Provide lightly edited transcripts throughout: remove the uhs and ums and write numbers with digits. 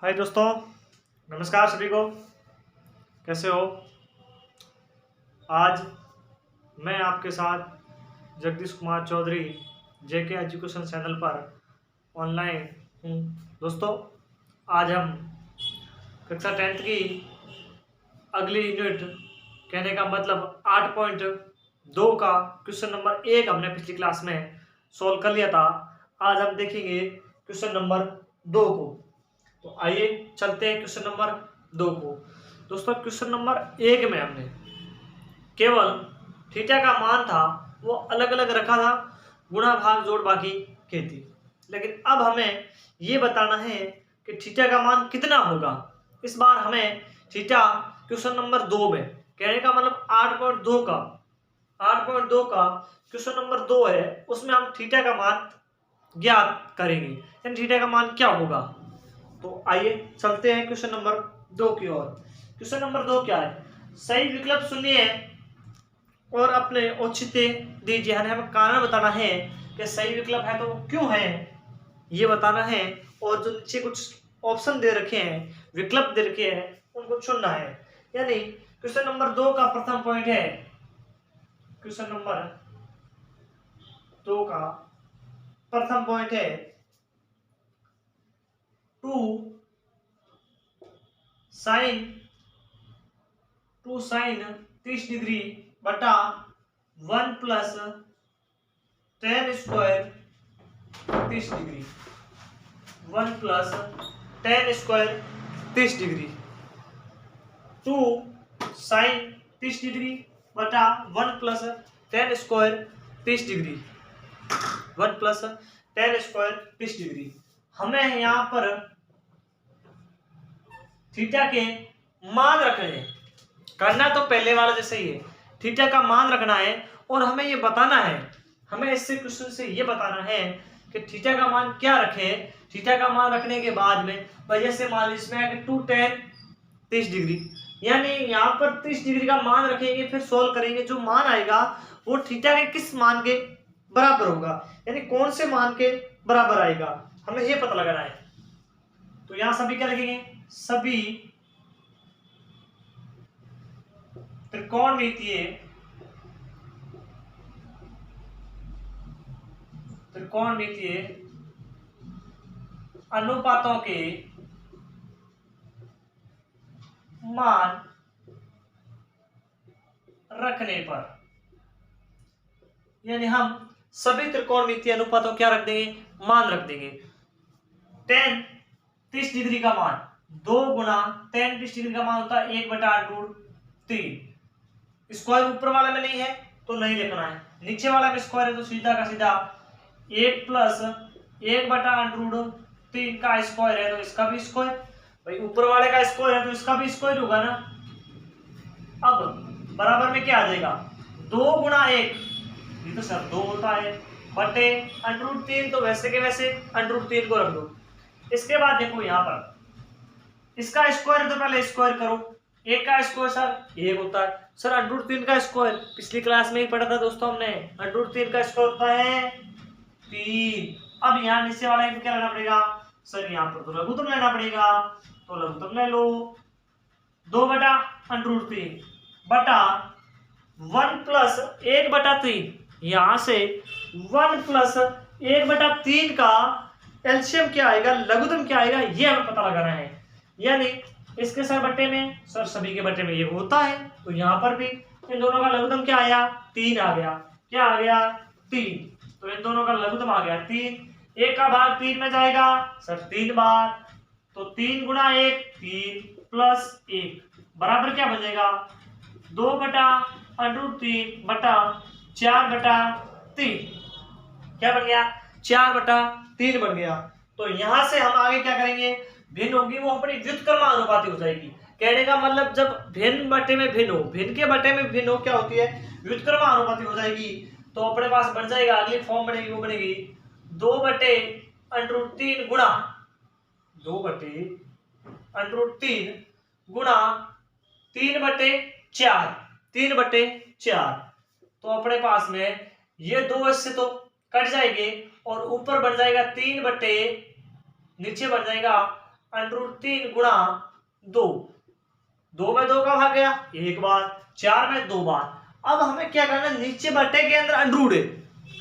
हाय दोस्तों, नमस्कार सभी को। कैसे हो? आज मैं आपके साथ जगदीश कुमार चौधरी जेके एजुकेशन चैनल पर ऑनलाइन हूँ। दोस्तों, आज हम कक्षा 10th की अगली यूनिट, कहने का मतलब 8.2 का क्वेश्चन नंबर 1 हमने पिछली क्लास में सॉल्व कर लिया था। आज हम देखेंगे क्वेश्चन नंबर 2 को। तो आइए चलते हैं क्वेश्चन नंबर 2 को। दोस्तों, क्वेश्चन नंबर 1 में हमने केवल थीटा का मान था वो अलग अलग रखा था, गुणा भाग जोड़ बाकी के थी। लेकिन अब हमें ये बताना है कि थीटा का मान कितना होगा। इस बार हमें थीटा क्वेश्चन नंबर 2 में, कहने का मतलब 8.2 का क्वेश्चन नंबर 2 है, उसमें हम थीटा का मान ज्ञात करेंगे, यानी थीटा का मान क्या होगा। तो आइए चलते हैं क्वेश्चन नंबर 2 की ओर। क्वेश्चन नंबर 2 क्या है? सही विकल्प सुनिए और अपने औचित्य दीजिए। हमें कारण बताना है कि सही विकल्प है तो वो क्यों है, ये बताना है। और जो नीचे कुछ ऑप्शन दे रखे हैं, विकल्प दे रखे हैं, उनको चुनना है। यानी क्वेश्चन नंबर 2 का प्रथम पॉइंट है, क्वेश्चन नंबर 2 का प्रथम पॉइंट है 2 साइन 30 डिग्री बटा 1 plus tan square 30 degree, 1 plus tan square 30 degree, 2 sine 30 degree बटा 1 plus tan square 30 degree, 1 plus tan square 30 degree. हमें यहाँ पर थीटा के मान रखने हैं। करना तो पहले वाला जैसे ही है, थीटा का मान रखना है और हमें ये बताना है, हमें इससे क्वेश्चन से ये बताना है कि थीटा का मान क्या रखें। थीटा का मान रखने के बाद में वजह से मान लीजिए इसमें 2 tan 30 डिग्री, यानी यहाँ पर 30 डिग्री का मान रखेंगे, फिर सोल्व करेंगे। जो मान आएगा वो थीटा के किस मान के बराबर होगा, यानी कौन से मान के बराबर आएगा, हमें ये पता लगाना है। तो यहाँ सभी क्या लिखेंगे? सभी त्रिकोणमितीय अनुपातों के मान रखने पर, यानी हम सभी त्रिकोणमितीय अनुपातों क्या रख देंगे? मान रख देंगे। tan 30 डिग्री का मान 2 गुना tan 30 डिग्री का मान होता है 1/√3। स्क्वायर ऊपर वाला में नहीं है तो नहीं लिखना है, नीचे वाला में स्क्वायर है तो सीधा का सीधा 1 प्लस 1/√3 का स्क्वायर है तो इसका भी स्क्वायर, भाई ऊपर वाले का स्क्वायर है तो इसका भी स्क्वायर होगा ना। अब बराबर में क्या आ जाएगा? 2 गुना 1, ये तो सर 2 होता है, बटे √3, तो वैसे के वैसे √3 को रख दो। इसके बाद देखो यहाँ पर इसका स्क्वायर है तो पहले स्क्वायर करो। 1 का स्क्वायर सर 1 होता है, सर √3 का स्क्वायर पिछली क्लास में ही पढ़ा था दोस्तों हमने, √3 का स्क्वायर होता है 3। अब यहाँ नीचे वाला में क्या लेना पड़ेगा? सर यहाँ पर तो लघुत्तम लेना पड़ेगा, तो लघुत्तम ले लो। 2 बटा √3 बटा 1 प्लस 1/3, यहां से 1 प्लस 1/3 का एलसीएम क्या आएगा, लघुत्तम क्या आएगा, ये हमें पता लगाना है। यानी इसके सर बट्टे में, सर सभी के बट्टे में ये होता है, तो यहाँ पर भी इन दोनों का लघुत्तम क्या आया? 3 आ गया। क्या आ गया? 3। तो इन दोनों का लघुत्तम आ गया 3। 1 का भाग 3 में जाएगा सर 3 बार, तो 3 गुना 1 3 प्लस 1 बराबर क्या बनेगा? 2 बटा √3 बटा 4/3। क्या बन गया? 4/3 बन गया। तो यहां से हम आगे क्या करेंगे? भिन्न होगी वो अपनी व्युत्क्रमानुपाती हो जाएगी। कहने का मतलब जब भिन्न बटे में भिन्न हो, भिन्न के बटे में भिन्न हो, क्या होती है? व्युत्क्रमानुपाती हो जाएगी। तो अपने पास बन जाएगा, अगली फॉर्म बनेगी वो बनेगी 2/√3 गुणा 2/√3 गुणा 3/4, 3/4। तो अपने पास में ये 2 इससे तो कट जाएंगे और ऊपर बन जाएगा 3 बटे, नीचे बन जाएगा √3 गुणा 2, 2 में 2 का भाग गया एक बार, 4 में 2 बार। अब हमें क्या करना है, नीचे बटे के अंदर अंडरूट है,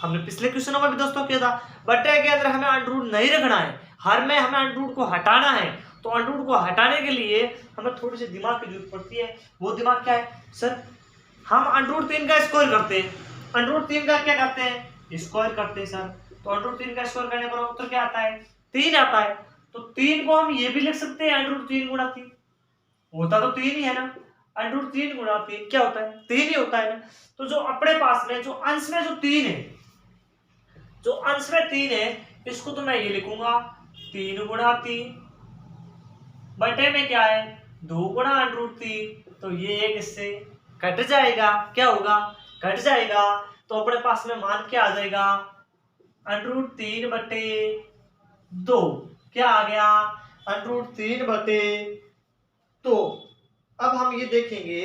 हमने पिछले क्वेश्चनों में भी दोस्तों किया था, बटे के अंदर हमें अंडरूट नहीं रखना है, हर में हमें अंडरूट को हटाना है। तो अंडरूट को हटाने के लिए हमें थोड़ी सी दिमाग की जरूरत पड़ती है। वो दिमाग क्या है सर, हम √3 का स्क्वायर करते हैं, √3 का क्या करते हैं, स्क्वायर करते हैं सर। तो √3 का स्क्वायर करने पर उत्तर क्या आता है, 3 आता है। तो 3 को हम ये भी लिख सकते हैं √3 गुणा 3, होता तो 3 ही है ना, √3 गुणा 3 क्या होता है, 3 ही होता है ना। तो जो अपने पास में जो अंश में जो 3 है, जो अंश में 3 है, इसको तो मैं ये लिखूंगा 3 गुणा 3, बटे में क्या है 2 गुणा √3। तो ये एक इससे कट जाएगा, क्या होगा, कट जाएगा। तो अपने पास में मान क्या आ जाएगा, √3 बटे 2, क्या आ गया, √3 बटे 2। अब हम ये देखेंगे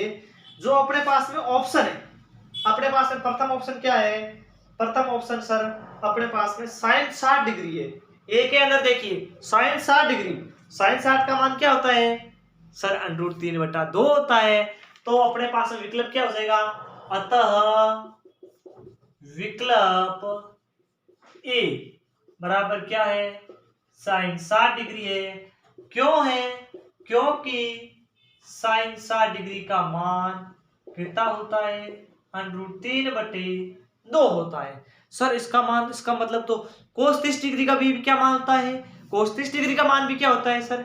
जो अपने पास में ऑप्शन है, अपने पास में प्रथम ऑप्शन क्या है, प्रथम ऑप्शन सर अपने पास में sin 60 डिग्री है। ए के अंदर देखिए sin 60 डिग्री, sin 60 का मान क्या होता है सर, √3 बटा 2 होता है। तो अपने पास में विकल्प क्या हो जाएगा, अतः विकल्प ए बराबर क्या है, sin 60 डिग्री है। क्यों है, क्योंकि sin 60 डिग्री का मान कितना होता है, √3 बटे 2 होता है। सर इसका मान, इसका मतलब तो cos 30 डिग्री का भी क्या मान होता है, cos 30 डिग्री का मान भी क्या होता है सर,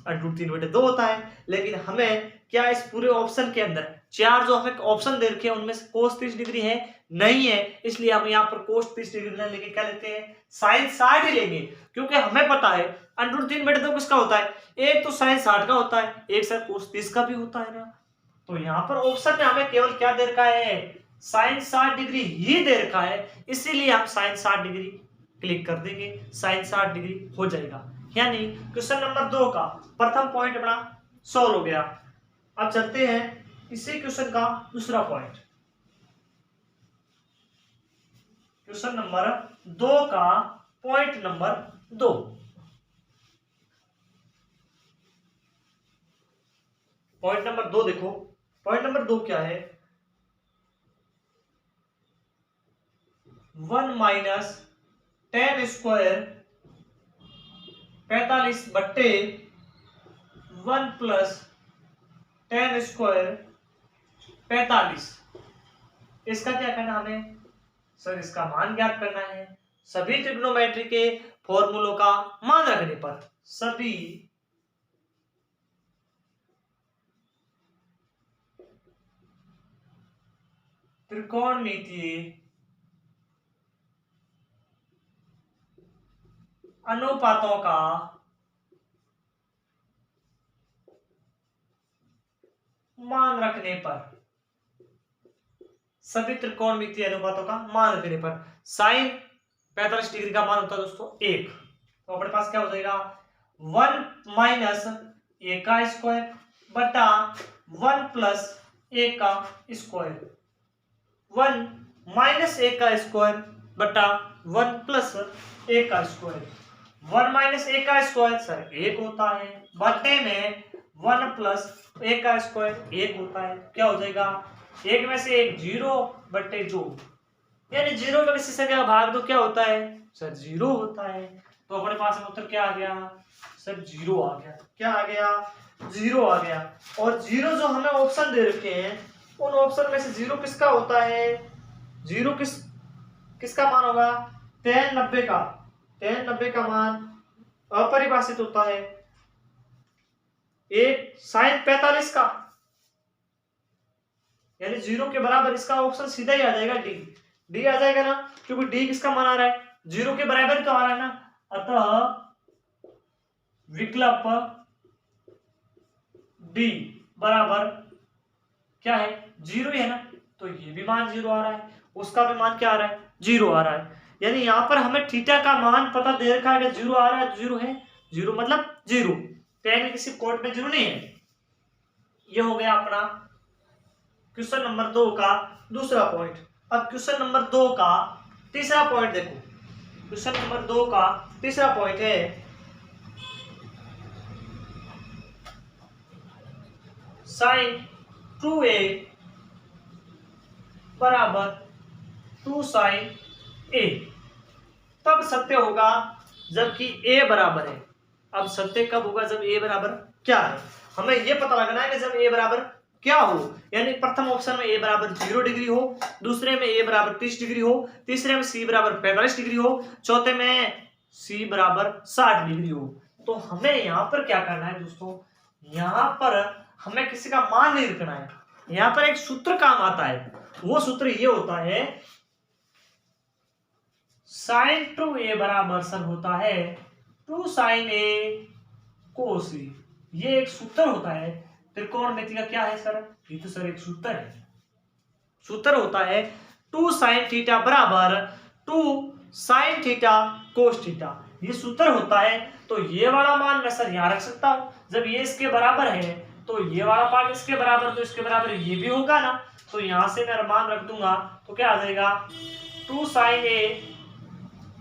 √3 बटे 2 होता है। लेकिन हमें क्या इस पूरे ऑप्शन के अंदर 4 जो हमें ऑप्शन दे रखे हैं उनमें से cos 30 डिग्री है नहीं है, इसलिए हम यहाँ पर cos 30 डिग्री ना लेके क्या लेते हैं, sin 60 ही लेंगे। क्योंकि हमें पता है √3 बटे 2 किसका होता है, एक तो sin 60 का होता है, एक सर cos 30 का भी होता है ना। तो यहाँ पर ऑप्शन में हमें केवल क्या दे रखा है, sin 60 डिग्री ही दे रखा है, इसीलिए हम sin 60 डिग्री क्लिक कर देंगे, sin 60 डिग्री हो जाएगा। यानी क्वेश्चन नंबर 2 का प्रथम पॉइंट अपना सॉल्व हो गया। अब चलते हैं इसी क्वेश्चन का दूसरा पॉइंट, क्वेश्चन नंबर 2 का पॉइंट नंबर 2। पॉइंट नंबर 2 देखो, पॉइंट नंबर 2 क्या है, 1 माइनस tan स्क्वायर 45 बट्टे 1 प्लस tan स्क्वायर 45, इसका क्या करना हमें सर, इसका मान ज्ञात करना है। सभी ट्रिग्नोमेट्री के फॉर्मूलों का मान रखने पर, सभी त्रिकोणमितीय अनुपातों का मान रखने पर, सभी त्रिकोणमितीय अनुपातों का मान रखने पर sin 45 डिग्री का मान होता है दोस्तों 1। तो अपने पास क्या हो जाएगा, 1 माइनस a का स्क्वायर बटा 1 प्लस a का स्क्वायर, 1 माइनस a का स्क्वायर बटा 1 प्लस a का स्क्वायर, 1 माइनस a का स्क्वायर सर 1 होता है, बटे में 1 प्लस a का स्क्वायर 1 होता है, क्या हो जाएगा, एक में से एक 0 बटे 2, यानी 0 में किसी संख्या का भाग दो क्या होता है सर, 0 होता है। तो अपने पास में उत्तर क्या आ गया सर, 0 आ गया, क्या आ गया, 0 आ गया। और 0 जो हमें ऑप्शन दे रखे हैं उन ऑप्शन में से 0 किसका होता है, 0 किसका मान होगा, tan 90 का, tan 90 का मान अपरिभाषित होता है, एक sin 45 का, यानी 0 के बराबर इसका ऑप्शन सीधा ही आ जाएगा, डी आ जाएगा ना, क्योंकि डी किसका मान आ रहा है, 0 के बराबर ही तो आ रहा है ना। अतः विकल्प डी बराबर क्या है, 0 ही है ना। तो ये भी मान 0 आ रहा है, उसका भी मान क्या आ रहा है, 0 आ रहा है। यानी यहाँ पर हमें थीटा का मान पता दे रखा है, 0 आ रहा है, 0 है, 0 मतलब 0, tan किसी कोड में 0 नहीं है। ये हो गया अपना क्वेश्चन नंबर 2 का दूसरा पॉइंट। अब क्वेश्चन नंबर 2 का तीसरा पॉइंट देखो, क्वेश्चन नंबर 2 का तीसरा पॉइंट है साइन 2a बराबर 2 साइन a, तब सत्य होगा जबकि a बराबर है। अब सत्य कब होगा? जब a बराबर क्या है, हमें यह पता लगाना है कि जब a बराबर क्या हो, यानी प्रथम ऑप्शन में a बराबर 0 डिग्री हो, दूसरे में a बराबर 30 डिग्री हो, तीसरे में c बराबर 45 डिग्री हो, चौथे में c बराबर 60 डिग्री हो। तो हमें यहां पर क्या करना है दोस्तों, यहां पर हमें किसी का मान नहीं रखना है। यहां पर एक सूत्र काम आता है, वो सूत्र ये होता है साइन 2a बराबर सर होता है 2 साइन a कोस a। ये एक सूत्र होता है त्रिकोणमिति का। क्या है सर? ये तो सर एक सूत्र है। सूत्र होता है 2 साइन थीटा बराबर 2 साइन थीटा कोस थीटा। ये सूत्र होता है। तो ये वाला मान मैं सर यहां रख सकता हूं, जब ये इसके बराबर है तो ये वाला पार्ट इसके बराबर, तो इसके बराबर ये भी होगा ना, तो यहां से मैं मान रख दूंगा तो क्या आ जाएगा 2 साइन a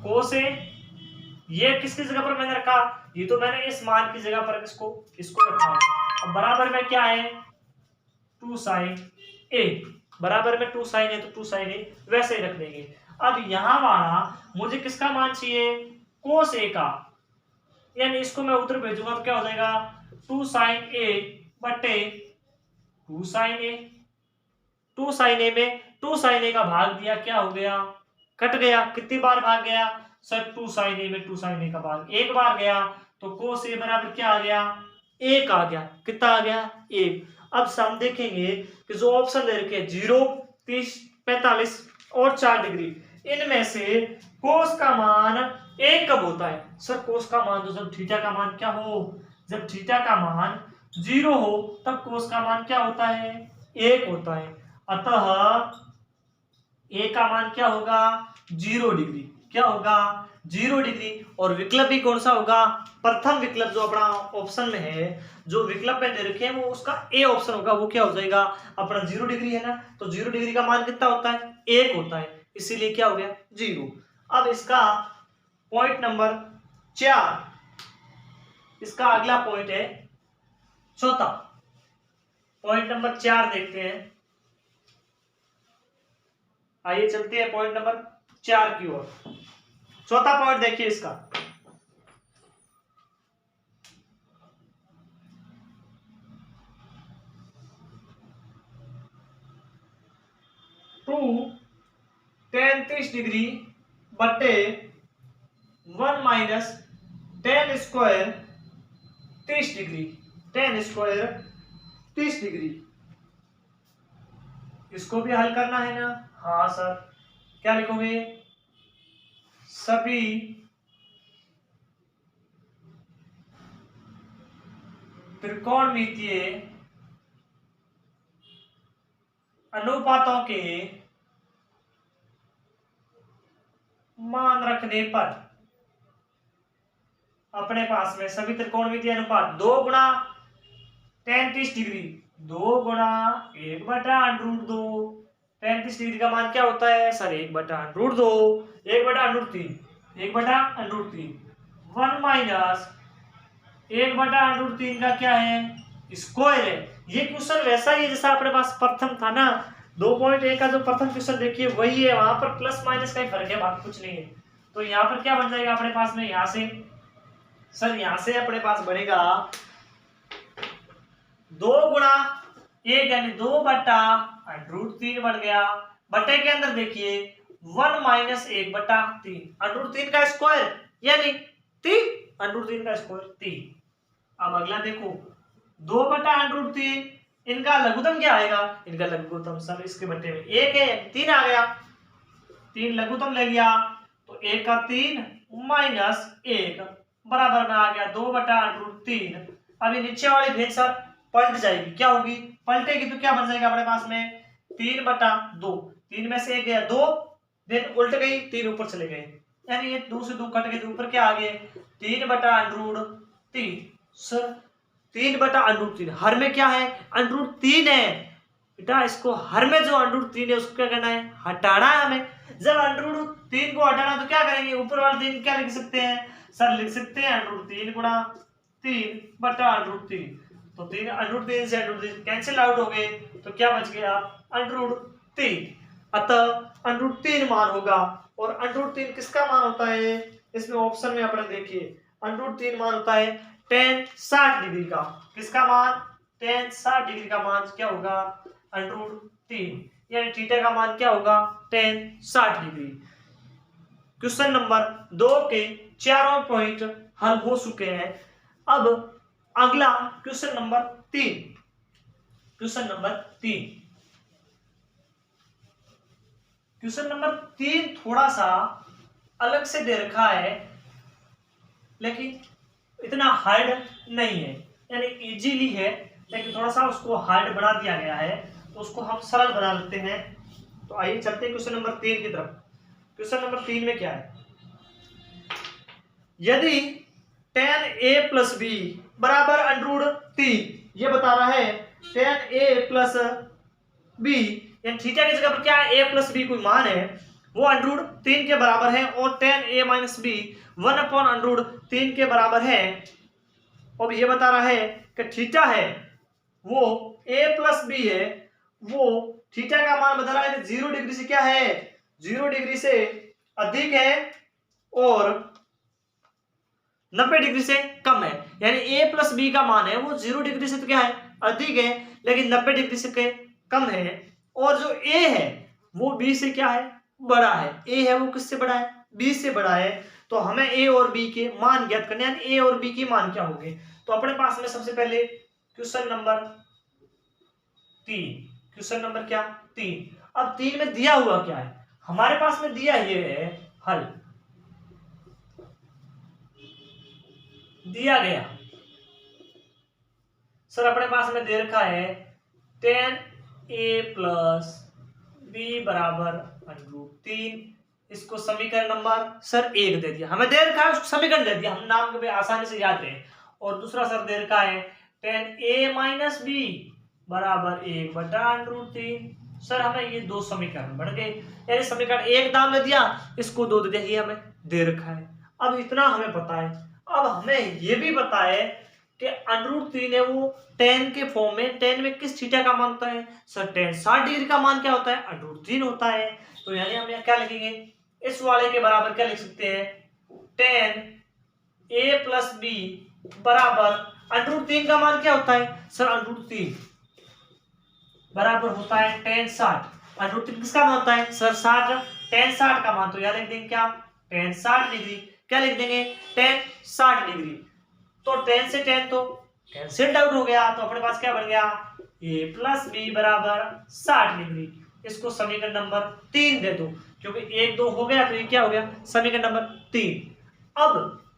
कोस a। ये किसकी जगह पर मैंने रखा? ये तो मैंने इस मान की जगह पर इसको रखा है। अब बराबर में क्या है 2 साइन a, बराबर में 2 साइन a, तो 2 साइन a वैसे ही रख देंगे। अब यहां वाला मुझे किसका मान चाहिए? कोस a का, यानी इसको मैं उधर भेजूंगा तो क्या हो जाएगा 2 साइन a बटे 2 साइन a। 2 साइन a में 2 साइन a का भाग दिया, क्या हो गया? कट गया। कितनी बार भाग गया सर? 2 साइन a में 2 साइन a का भाग एक बार गया, तो कोस a बराबर क्या आ गया? 1 आ गया। कितना आ गया? 1। अब हम देखेंगे कि जो ऑप्शन दे रखे 0, 30, 45 और 4 डिग्री, इनमें से कोस का मान 1 कब होता है? सर कोस का मान तो जब थीटा का मान क्या हो, जब थीटा का मान 0 हो तब कोस का मान क्या होता है? 1 होता है। अतः a का मान क्या होगा? 0 डिग्री। क्या होगा? 0 डिग्री। और विकल्प भी कौन सा होगा? प्रथम विकल्प जो अपना ऑप्शन में है, जो विकल्प में दे रखे हैं वो उसका ए ऑप्शन होगा। वो क्या हो जाएगा? अपना 0 डिग्री है ना, तो 0 डिग्री का मान कितना होता है? 1 होता है, इसीलिए क्या हो गया? 0। अब इसका पॉइंट नंबर 4, इसका अगला पॉइंट है चौथा। पॉइंट नंबर 4 देखते हैं। आइए चलते हैं पॉइंट नंबर 4 की ओर। चौथा पॉइंट देखिए इसका, टू टेन 30 डिग्री बटे 1 minus ten square 30 degree. Ten square 30 degree, इसको भी हल करना है ना? हाँ सर। क्या लिखोगे? सभी त्रिकोणमितीय अनुपातों के मान रखने पर अपने पास में सभी त्रिकोणमितीय अनुपात 2 गुणा टेन 30 डिग्री, 2 गुणा 1 बटा √2। 30 डिग्री का मान क्या होता है सर? 1 बटा √2, 1 बटा √3, 1 बटा √3, 1 माइनस 1 बटा √3 का क्या है? स्क्वायर है। ये क्वेश्चन वैसा ही है जैसा अपने पास प्रथम था ना, 2.1 का जो प्रथम क्वेश्चन देखिए वही है, वहां पर प्लस माइनस का ही फर्क है, बाकी कुछ नहीं है। तो यहाँ पर क्या बन जाएगा अपने पास में? यहाँ से सर, यहाँ से अपने पास बनेगा 2 गुणा 1 यानी 2 बटा √3 बन गया। बटे के अंदर देखिए 1 माइनस 1 बटा 3, √3 का स्क्वायर यानी 3, √3 का स्क्वायर 3। अब अगला देखो 2 बटा √3, इनका लघुत्तम क्या आएगा? इनका लघुत्तम सर इसके बटे में 1 है, 3 आ गया, 3 लघुत्तम ले लिया तो 1 का 3 माइनस 1 बराबर में आ गया 2 बटा √3। अभी नीचे वाली भेद सर पलट जाएगी, क्या होगी? पलटेगी तो क्या बन जाएगा अपने पास में? 3 बटा 2, 3 में से 1 गया 2, देन उल्ट गई 3 ऊपर चले गए, यानी ये 2 से 2 कट गए, ऊपर क्या आ गए? 3 बटा √3। सर 3 बटा √3 हर में क्या है? √3 है बेटा। इसको हर में जो √3 है उसको क्या करना है? हटाना है हमें। जब √3 को हटाना तो क्या करेंगे? ऊपर वाले 3 क्या लिख सकते हैं सर? लिख सकते हैं √3 गुणा 3 बटा √3। तो 3 √3 से √3 कैंसिल आउट हो गए, तो क्या बच गया √3। अतः √3 मान होगा। और √3 किसका मान होता है, इसमें ऑप्शन में अपने देखिए √3 मान होता है tan 60 डिग्री का। किसका मान, tan 60 डिग्री का मान क्या होगा √3, यानी थीटा का मान क्या होगा tan 60 डिग्री। क्वेश्चन नंबर 2 के चारों पॉइंट हल हो चुके हैं। अब अगला क्वेश्चन नंबर 3। क्वेश्चन नंबर 3 थोड़ा सा अलग से दे रखा है, लेकिन इतना हार्ड नहीं है, यानी इजीली है, लेकिन थोड़ा सा उसको हार्ड बना दिया गया है, तो उसको हम सरल बना लेते हैं। तो आइए चलते हैं क्वेश्चन नंबर 3 की तरफ। क्वेश्चन नंबर 3 में क्या है, यदि tan a प्लस b बराबर √3, ये बता रहा है tan a प्लस b, यानी थीटा की जगह पर क्या है a प्लस b कोई मान है, वो √3 के बराबर है, और tan a माइनस b 1/√3 के बराबर है। अब ये बता रहा है कि थीटा है वो a प्लस b है, वो थीटा का मान बता रहा है कि 0 डिग्री से क्या है, 0 डिग्री से अधिक है और 90 डिग्री से कम है, यानी a प्लस b का मान है वो 0 डिग्री से तो क्या है अधिक है, लेकिन 90 डिग्री से कम है। और जो a है वो b से क्या है बड़ा है, a है वो किससे बड़ा है b से बड़ा है। तो हमें a और b के मान ज्ञात करने, यानी a और b के मान क्या होंगे। तो अपने पास में सबसे पहले क्वेश्चन नंबर 3, क्वेश्चन नंबर क्या 3। अब 3 में दिया हुआ क्या है, हमारे पास में दिया ये है हल दिया गया, सर अपने पास में दे रखा है tan a प्लस b बराबर √3, इसको समीकरण नंबर सर 1 दे दिया, हमें दे रखा है उसको समीकरण दे दिया, हम नाम को भी आसानी से याद रहे। और दूसरा सर दे रखा है tan a माइनस b बराबर 1/√3। सर हमें ये दो समीकरण बन गए, यानी समीकरण 1 नाम दे दिया, इसको 2 दे दिया, ये हमें दे रखा है। अब इतना हमें पता है। अब हमें ये भी पता है कि √3 है वो tan के फॉर्म में, tan में किस थीटा का मान होता है सर tan 60 डिग्री का मान क्या होता है √3 होता है। तो यानी हम यहाँ क्या लिखेंगे, इस वाले के बराबर क्या लिख सकते हैं tan a प्लस b बराबर √3 का मान क्या होता है सर √3 बराबर होता है tan 60। √3 किसका मान होता है सर 60, tan 60 का मान, तो यहाँ लिख देंगे क्या tan 60 डिग्री, क्या लिख देंगे tan 60 डिग्री। तो tan से tan तो कैंसिल आउट हो गया, तो अपने पास क्या बन गया a प्लस b बराबर 60 डिग्री। इसको समीकरण नंबर 3 दे दो, क्योंकि 1 2 हो गया, तो ये क्या हो गया समीकरण नंबर 3। अब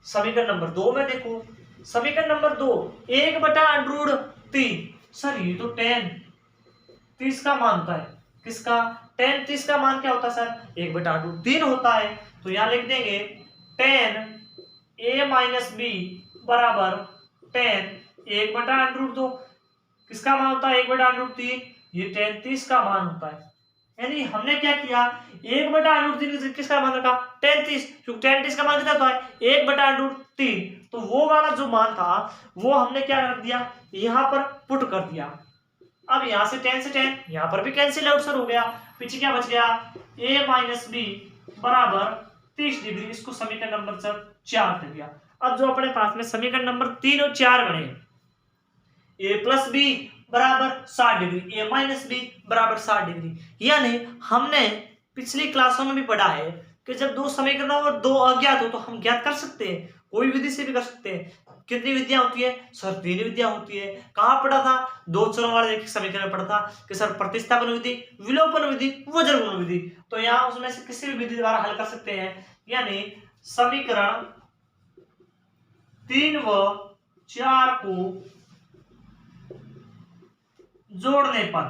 समीकरण नंबर 2 में देखो, समीकरण नंबर 2 1/√3, सर ये तो tan 30 का मान होता है, किसका tan 30 का मान क्या होता है सर 1/√3 होता है। तो यहाँ लिख देंगे tan a माइनस b बराबर tan 1/√2, किसका मान होता है 1/√3, ये tan 30 का मान होता है। यानी हमने क्या किया 1/√3 किसका मान रखा tan 30, क्योंकि tan 30 का मान कितना होता है 1/√3, तो वो वाला जो मान था वो हमने क्या रख दिया यहाँ पर पुट कर दिया। अब यहाँ से tan यहाँ पर भी कैंसिल आउट सर हो गया, पीछे क्या बच गया a माइनस b बराबर 30 डिग्री, इसको समीकरण नंबर 4 दे दिया। अब जो अपने पास में समीकरण नंबर 3 और 4 बने, a प्लस b बराबर 60 डिग्री, a माइनस b बराबर 60 डिग्री, यानी हमने पिछली क्लासों में भी पढ़ा है कि जब दो समीकरण और दो अज्ञात हो तो हम ज्ञात कर सकते हैं, कोई विधि से भी कर सकते हैं। कितनी विधियां होती है सर 3 विधियां होती है। कहाँ पढ़ा था, दो चरों वाले एक समीकरण में पढ़ा था कि सर प्रतिस्थापन विधि, विलोपन विधि, वज्र गुणन विधि। तो यहाँ उसमें से किसी भी विधि द्वारा हल कर सकते हैं, यानी समीकरण 3 व 4 को जोड़ने पर,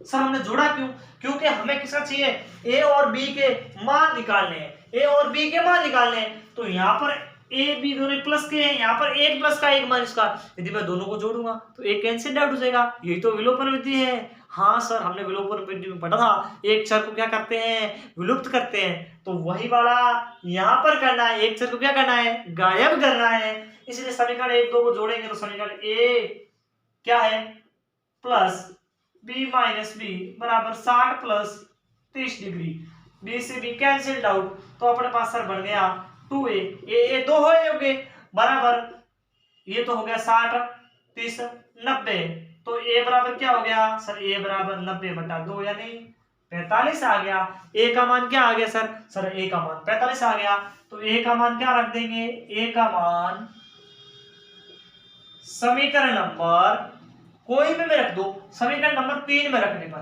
सर हमने जोड़ा क्यों, क्योंकि हमें किसका चाहिए a और b के मान निकालने हैं, a और b के मान निकालने हैं। तो यहाँ पर a b दोनों प्लस के हैं, यहाँ पर 1 प्लस का 1 माइनस का, यदि मैं दोनों को जोड़ूंगा तो एक कैंसिल आउट हो जाएगा, यही तो विलोपन विधि है। हाँ सर हमने विलोपन विधि में पढ़ा था, एक चर को क्या करते हैं विलुप्त करते हैं, तो वही वाला यहाँ पर करना है, एक चर को क्या करना है गायब करना है। इसलिए समीकरण 1 2 को जोड़ेंगे तो समीकरण a क्या है प्लस b माइनस बी बराबर 60 प्लस 30 डिग्री। b से b कैंसिल्ड आउट, तो अपने पास सर बन गया 2a, ए दो हो गए बराबर, ये तो हो गया 60 30 90, तो a बराबर क्या हो गया सर, a बराबर 90/2 यानी 45 आ गया। a का मान क्या आ गया सर, a का मान 45 आ गया, तो a का मान क्या रख देंगे, a का मान समीकरण नंबर कोई भी में रख दो, समीकरण नंबर 3 में रखने पर,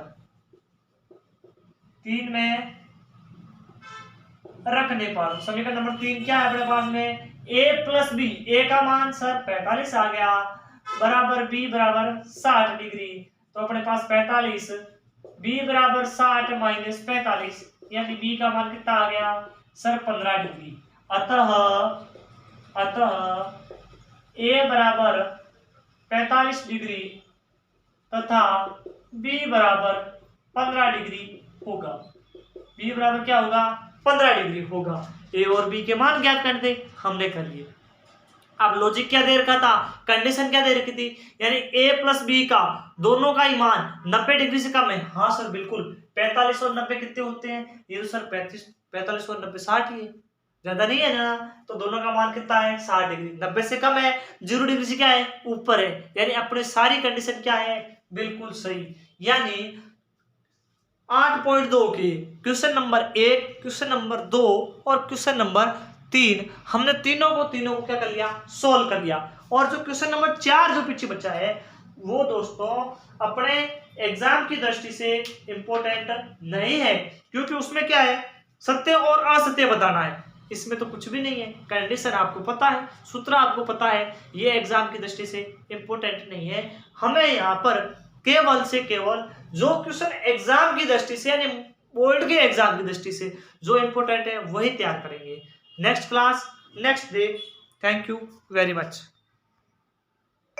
3 में रखने पर समीकरण नंबर 3 क्या है अपने पास में, a प्लस बी, a का मान सर 45 आ गया बराबर b बराबर 60 डिग्री, तो अपने पास 45, b बराबर 60 माइनस 45 यानी b का मान कितना आ गया सर 15 डिग्री। अतः a बराबर 45 डिग्री तथा b बराबर 15 डिग्री होगा, b बराबर क्या होगा 15 डिग्री होगा। a और b के मान ज्ञात कर दे, हमने कर लिए। अब लॉजिक क्या दे रखा था, कंडीशन क्या दे रखी थी, यानी a प्लस बी का दोनों का ही मान 90 डिग्री से कम है। हाँ सर बिल्कुल, 45 और 90 कितने होते हैं, ये तो सर 45 और 90 60 ही है, ज्यादा नहीं है ना, तो दोनों का मान कितना है 60 डिग्री, 90 से कम है, 0 डिग्री से क्या है ऊपर है, यानी अपने सारी कंडीशन क्या है बिल्कुल सही। यानी 8.2 के क्वेश्चन नंबर 1, क्वेश्चन नंबर 2 और क्वेश्चन नंबर 3 हमने तीनों को क्या कर लिया, सोल्व कर लिया। और जो क्वेश्चन नंबर 4 जो पीछे बचा है वो दोस्तों अपने एग्जाम की दृष्टि से इंपॉर्टेंट नहीं है, क्योंकि उसमें क्या है सत्य और असत्य बताना है, इसमें तो कुछ भी नहीं है, कंडीशन आपको पता है, सूत्र आपको पता है, ये एग्जाम की दृष्टि से इंपॉर्टेंट नहीं है। हमें यहाँ पर केवल से केवल जो क्वेश्चन एग्जाम की दृष्टि से यानी बोर्ड के एग्जाम की दृष्टि से जो इंपॉर्टेंट है वही तैयार करेंगे। Next class next day. Thank you very much.